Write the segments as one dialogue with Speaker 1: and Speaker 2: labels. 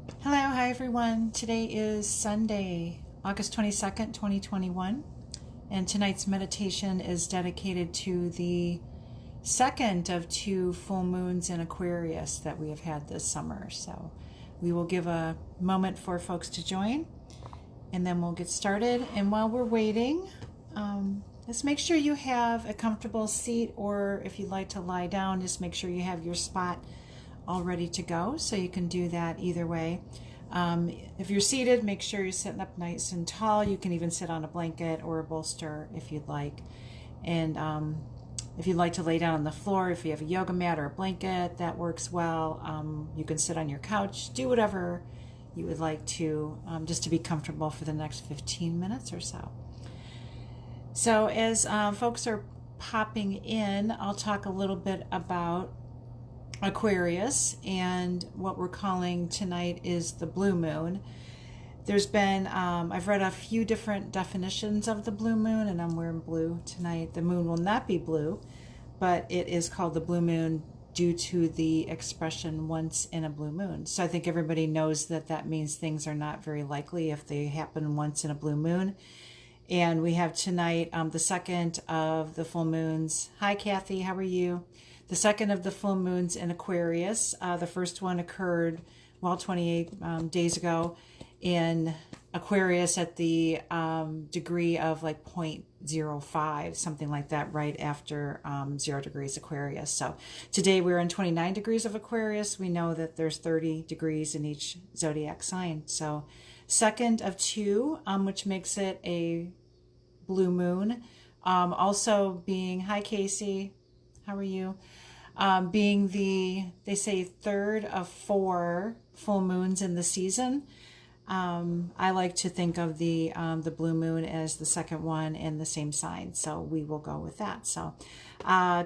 Speaker 1: Hello, hi everyone. Today is Sunday, August 22nd, 2021, and tonight's meditation is dedicated to the second of two full moons in Aquarius that we have had this summer. So we will give a moment for folks to join and then we'll get started. And while we're waiting, just make sure you have a comfortable seat, or if you'd like to lie down, just make sure you have your spot all ready to go, so you can do that either way. If you're seated, make sure you're sitting up nice and tall. You can even sit on a blanket or a bolster if you'd like. And if you'd like to lay down on the floor, if you have a yoga mat or a blanket, that works well. You can sit on your couch, do whatever you would like to, just to be comfortable for the next 15 minutes or so. So as folks are popping in, I'll talk a little bit about Aquarius, and what we're calling tonight is the blue moon. There's been, I've read a few different definitions of the blue moon, and I'm wearing blue tonight. The moon will not be blue, but it is called the blue moon due to the expression once in a blue moon. So I think everybody knows that that means things are not very likely if they happen once in a blue moon. And we have tonight the second of the full moons. Hi, Kathy, how are you? The second of the full moons in Aquarius. The first one occurred, 28 days ago in Aquarius at the degree of like 0.05, something like that, right after 0 degrees Aquarius. So today we're in 29 degrees of Aquarius. We know that there's 30 degrees in each zodiac sign. So second of two, which makes it a blue moon. Also being, hi Casey, how are you? Being they say third of 4 full moons in the season. I like to think of the blue moon as the second one in the same sign, so we will go with that. So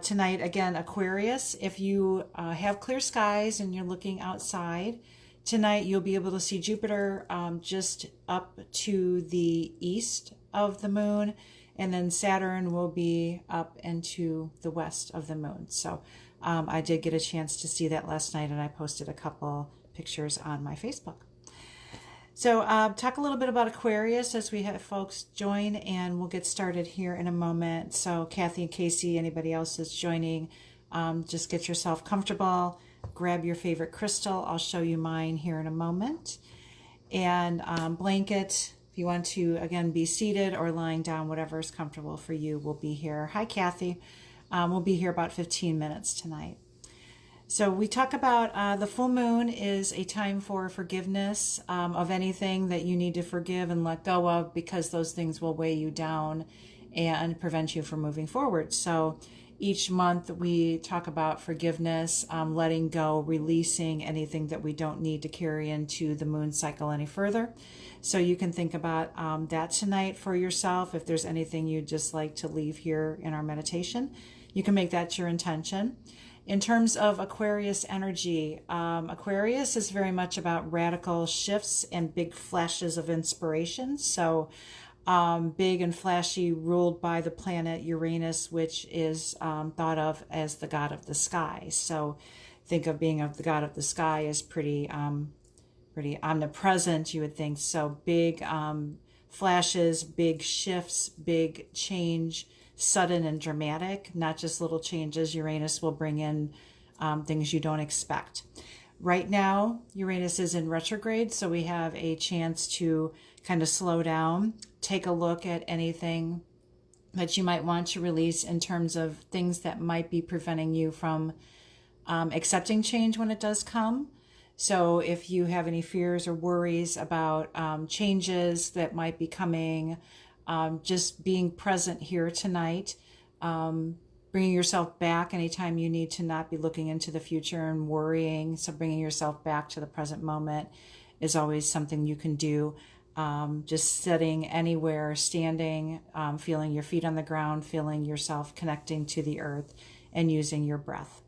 Speaker 1: tonight, again, Aquarius, if you have clear skies and you're looking outside, tonight you'll be able to see Jupiter just up to the east of the moon, and then Saturn will be up and to the west of the moon. So I did get a chance to see that last night, and I posted a couple pictures on my Facebook. So talk a little bit about Aquarius as we have folks join, and we'll get started here in a moment. So Kathy and Casey, anybody else is joining, just get yourself comfortable, grab your favorite crystal. I'll show you mine here in a moment. And blanket, if you want to, again, be seated or lying down, whatever is comfortable for you, we'll be here. Hi, Kathy. We'll be here about 15 minutes tonight. So we talk about the full moon is a time for forgiveness of anything that you need to forgive and let go of, because those things will weigh you down and prevent you from moving forward. So each month we talk about forgiveness, letting go, releasing anything that we don't need to carry into the moon cycle any further. So you can think about that tonight for yourself. If there's anything you'd just like to leave here in our meditation, you can make that your intention. In terms of Aquarius energy, Aquarius is very much about radical shifts and big flashes of inspiration. So big and flashy, ruled by the planet Uranus, which is thought of as the god of the sky. So think of being of the god of the sky as pretty omnipresent, you would think. So big flashes, big shifts, big change, sudden and dramatic, not just little changes. Uranus will bring in things you don't expect. Right now, Uranus is in retrograde, so we have a chance to kind of slow down, take a look at anything that you might want to release in terms of things that might be preventing you from accepting change when it does come. So if you have any fears or worries about changes that might be coming, just being present here tonight, bringing yourself back anytime you need to not be looking into the future and worrying. So bringing yourself back to the present moment is always something you can do. Just sitting anywhere, standing, feeling your feet on the ground, feeling yourself connecting to the earth, and using your breath.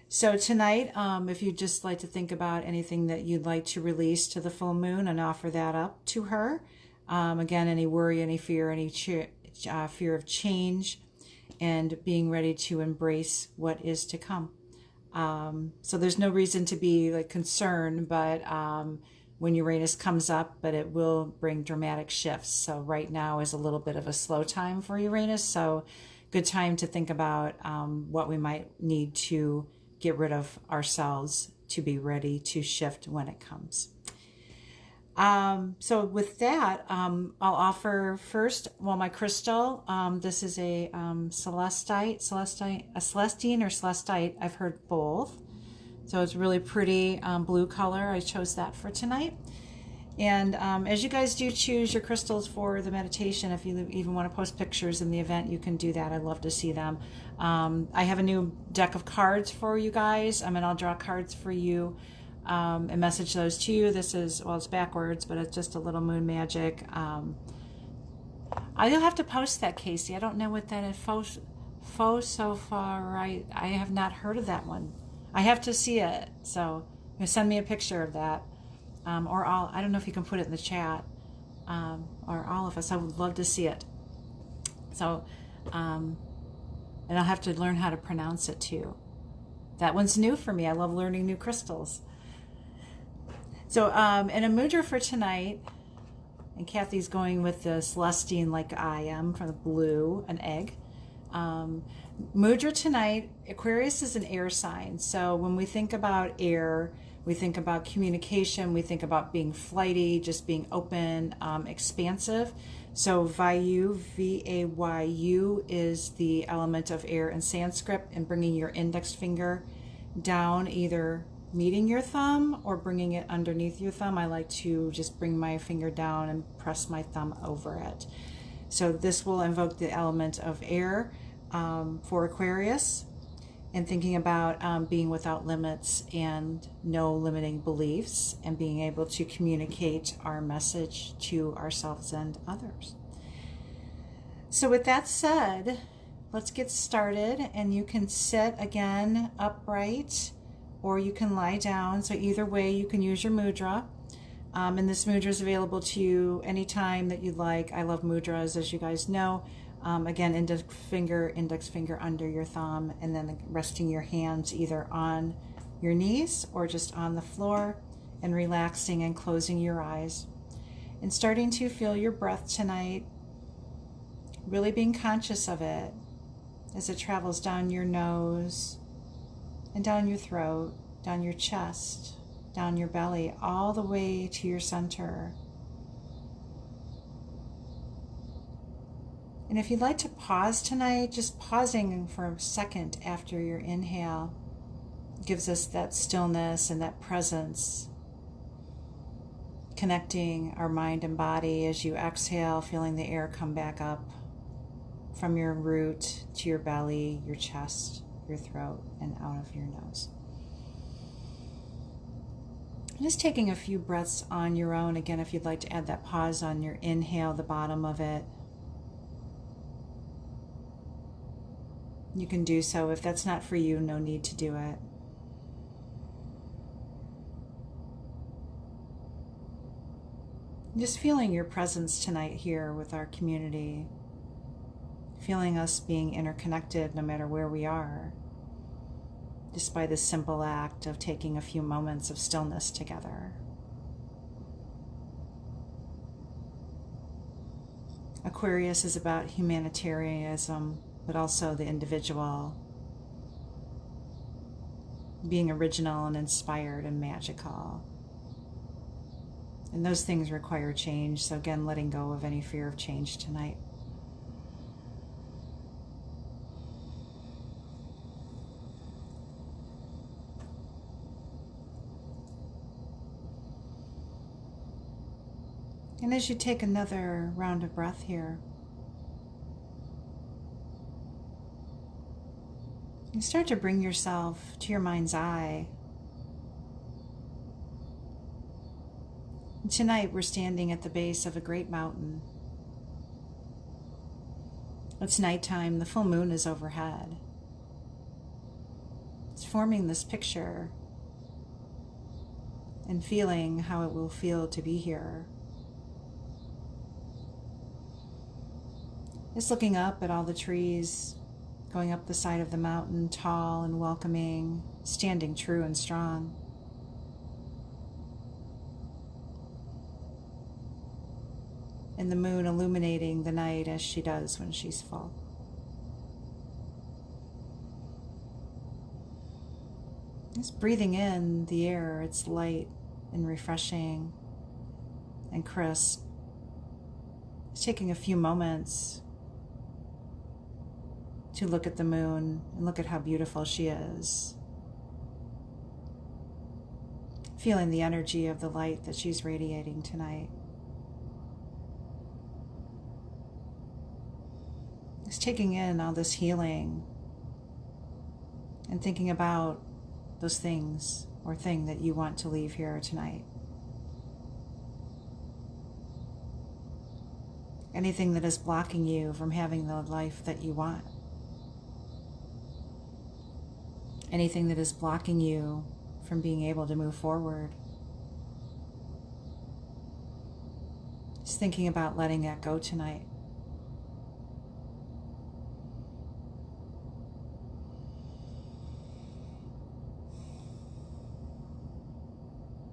Speaker 1: So tonight, if you'd just like to think about anything that you'd like to release to the full moon and offer that up to her. Again, any worry, any fear, any fear of change, and being ready to embrace what is to come. So there's no reason to be like concerned, but when Uranus comes up, but it will bring dramatic shifts. So right now is a little bit of a slow time for Uranus. So good time to think about what we might need to get rid of ourselves to be ready to shift when it comes. So with that, I'll offer first, well, my crystal. This is a celestine or celestite. I've heard both. So it's really pretty blue color. I chose that for tonight. And as you guys do choose your crystals for the meditation, if you even want to post pictures in the event, you can do that. I'd love to see them. I have a new deck of cards for you guys. And I'll draw cards for you and message those to you. This is, well, it's backwards, but it's just a little moon magic. I'll have to post that, Casey. I don't know what that is. Faux so far, right? I have not heard of that one. I have to see it. So send me a picture of that. Or I don't know if you can put it in the chat, or all of us. I would love to see it. So, and I'll have to learn how to pronounce it too. That one's new for me. I love learning new crystals. So, and a mudra for tonight, and Kathy's going with the celestine like I am, from the blue, an egg. Mudra tonight, Aquarius is an air sign. So when we think about air, we think about communication, we think about being flighty, just being open, expansive. So Vayu, V-A-Y-U, is the element of air in Sanskrit, and bringing your index finger down, either meeting your thumb or bringing it underneath your thumb. I like to just bring my finger down and press my thumb over it. So this will invoke the element of air for Aquarius, and thinking about being without limits and no limiting beliefs, and being able to communicate our message to ourselves and others. So with that said, let's get started, and you can sit again upright or you can lie down. So either way, you can use your mudra. And this mudra is available to you anytime that you'd like. I love mudras, as you guys know. Again, index finger under your thumb, and then resting your hands either on your knees or just on the floor, and relaxing and closing your eyes. And starting to feel your breath tonight, really being conscious of it as it travels down your nose and down your throat, down your chest, down your belly, all the way to your center. And if you'd like to pause tonight, just pausing for a second after your inhale gives us that stillness and that presence, connecting our mind and body as you exhale, feeling the air come back up from your root to your belly, your chest, your throat, and out of your nose. Just taking a few breaths on your own. Again, if you'd like to add that pause on your inhale, the bottom of it, you can do so. If that's not for you, no need to do it. Just feeling your presence tonight here with our community, feeling us being interconnected no matter where we are, just by the simple act of taking a few moments of stillness together. Aquarius is about humanitarianism, but also the individual, being original and inspired and magical. And those things require change. So again, letting go of any fear of change tonight. And as you take another round of breath here, you start to bring yourself to your mind's eye. And tonight we're standing at the base of a great mountain. It's nighttime, the full moon is overhead. It's forming this picture and feeling how it will feel to be here. Just looking up at all the trees going up the side of the mountain, tall and welcoming, standing true and strong. And the moon illuminating the night as she does when she's full. Just breathing in the air, it's light and refreshing and crisp. Just taking a few moments to look at the moon and look at how beautiful she is. Feeling the energy of the light that she's radiating tonight. Just taking in all this healing and thinking about those things or thing that you want to leave here tonight. Anything that is blocking you from having the life that you want. Anything that is blocking you from being able to move forward. Just thinking about letting that go tonight.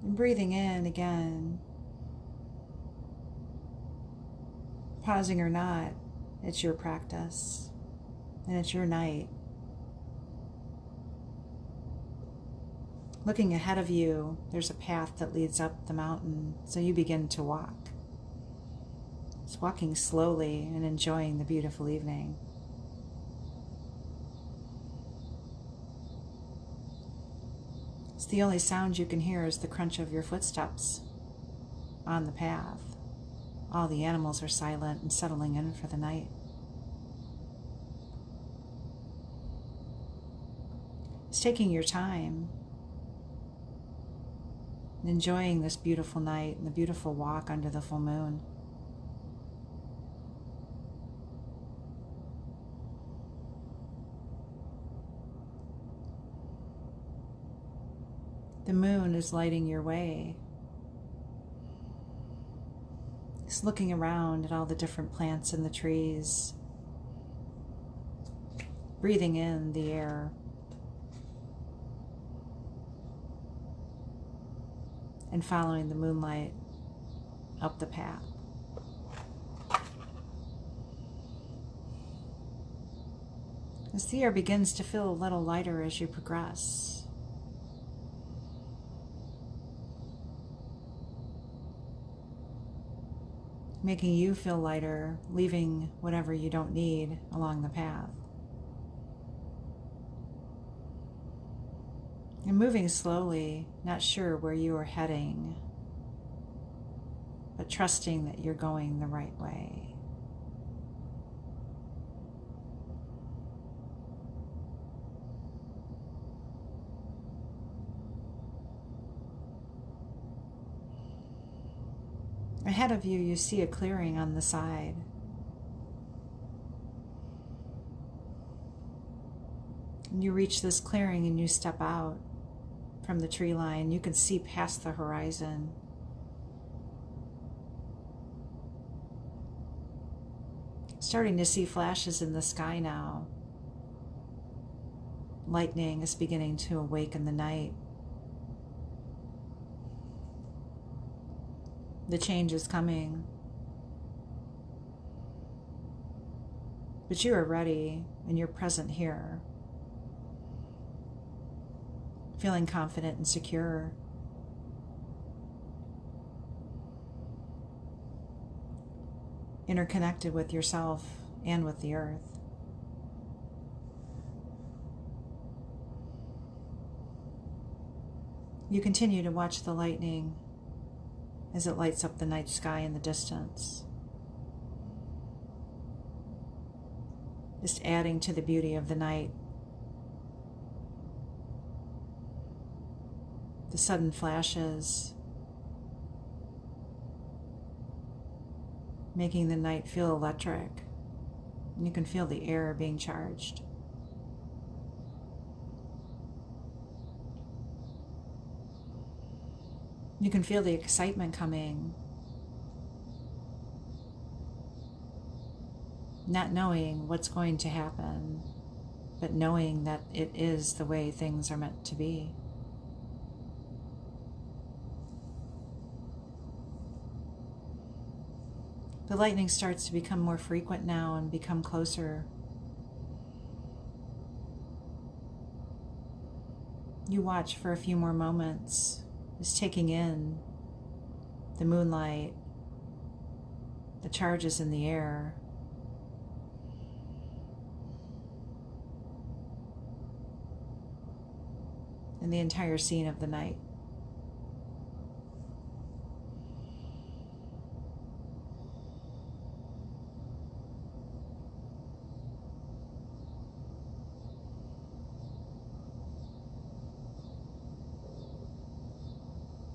Speaker 1: And breathing in again. Pausing or not, it's your practice. And it's your night. Looking ahead of you, there's a path that leads up the mountain, so you begin to walk. Just walking slowly and enjoying the beautiful evening. It's the only sound you can hear is the crunch of your footsteps on the path. All the animals are silent and settling in for the night. It's taking your time and enjoying this beautiful night and the beautiful walk under the full moon. The moon is lighting your way. Just looking around at all the different plants and the trees. Breathing in the air. And following the moonlight up the path. As the air begins to feel a little lighter as you progress. Making you feel lighter, leaving whatever you don't need along the path. And moving slowly, not sure where you are heading, but trusting that you're going the right way. Ahead of you, you see a clearing on the side. And you reach this clearing and you step out from the tree line. You can see past the horizon. Starting to see flashes in the sky now. Lightning is beginning to awaken the night. The change is coming. But you are ready and you're present here. Feeling confident and secure. Interconnected with yourself and with the earth. You continue to watch the lightning as it lights up the night sky in the distance. Just adding to the beauty of the night. The sudden flashes, making the night feel electric. And you can feel the air being charged. You can feel the excitement coming, not knowing what's going to happen, but knowing that it is the way things are meant to be. The lightning starts to become more frequent now and become closer. You watch for a few more moments, just taking in the moonlight, the charges in the air, and the entire scene of the night.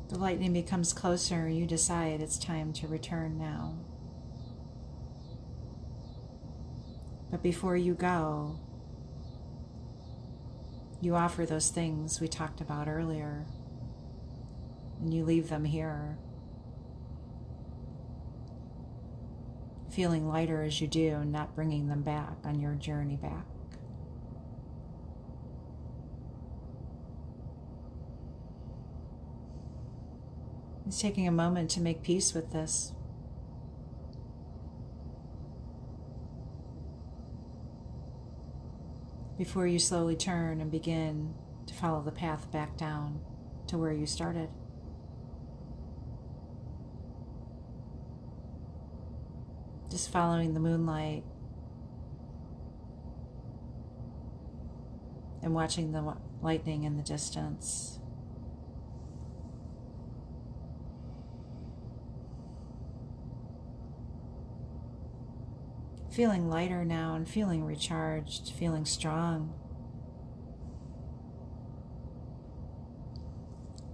Speaker 1: The lightning becomes closer. You decide it's time to return now. But before you go, you offer those things we talked about earlier, and you leave them here, feeling lighter as you do, and not bringing them back on your journey back. It's taking a moment to make peace with this. Before you slowly turn and begin to follow the path back down to where you started. Just following the moonlight and watching the lightning in the distance. Feeling lighter now and feeling recharged, feeling strong.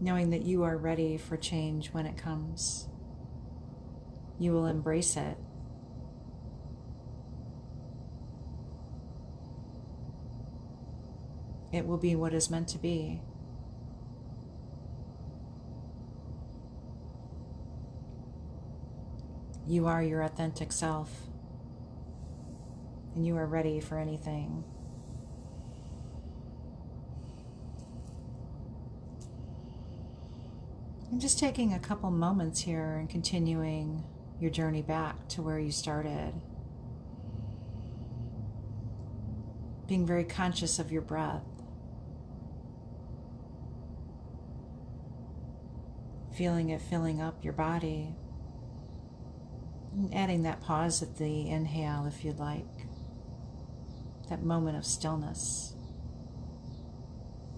Speaker 1: Knowing that you are ready for change when it comes. You will embrace it. It will be what is meant to be. You are your authentic self. And you are ready for anything. I'm just taking a couple moments here and continuing your journey back to where you started. Being very conscious of your breath. Feeling it filling up your body. And adding that pause at the inhale if you'd like. That moment of stillness,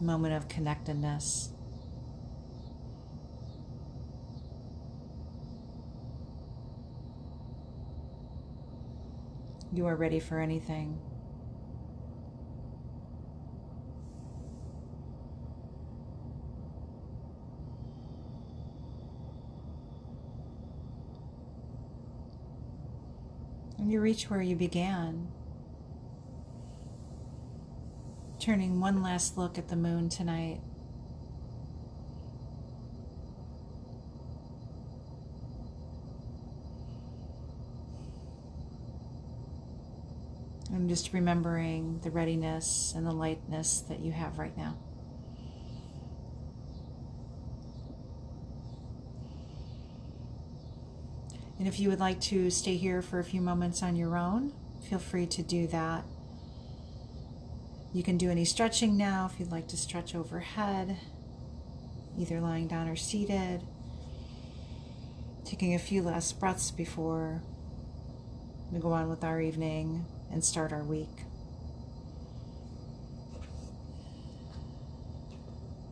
Speaker 1: moment of connectedness. You are ready for anything. And you reach where you began. Turning one last look at the moon tonight. I'm just remembering the readiness and the lightness that you have right now. And if you would like to stay here for a few moments on your own, feel free to do that. You can do any stretching now if you'd like to stretch overhead, either lying down or seated. Taking a few last breaths before we go on with our evening and start our week.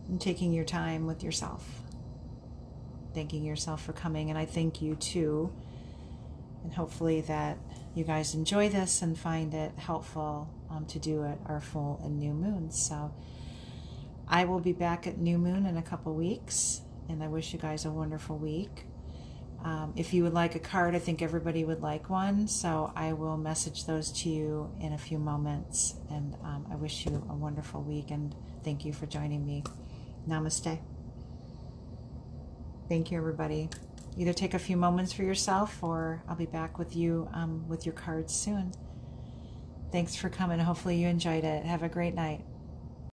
Speaker 1: And taking your time with yourself. Thanking yourself for coming, and I thank you too. And hopefully that you guys enjoy this and find it helpful to do at our full and new moons. So I will be back at new moon in a couple weeks, and I wish you guys a wonderful week. If you would like a card, I think everybody would like one, so I will message those to you in a few moments. And I wish you a wonderful week, and thank you for joining me. Namaste. Thank you, everybody. Either take a few moments for yourself, or I'll be back with you with your cards soon. Thanks for coming. Hopefully you enjoyed it. Have a great night.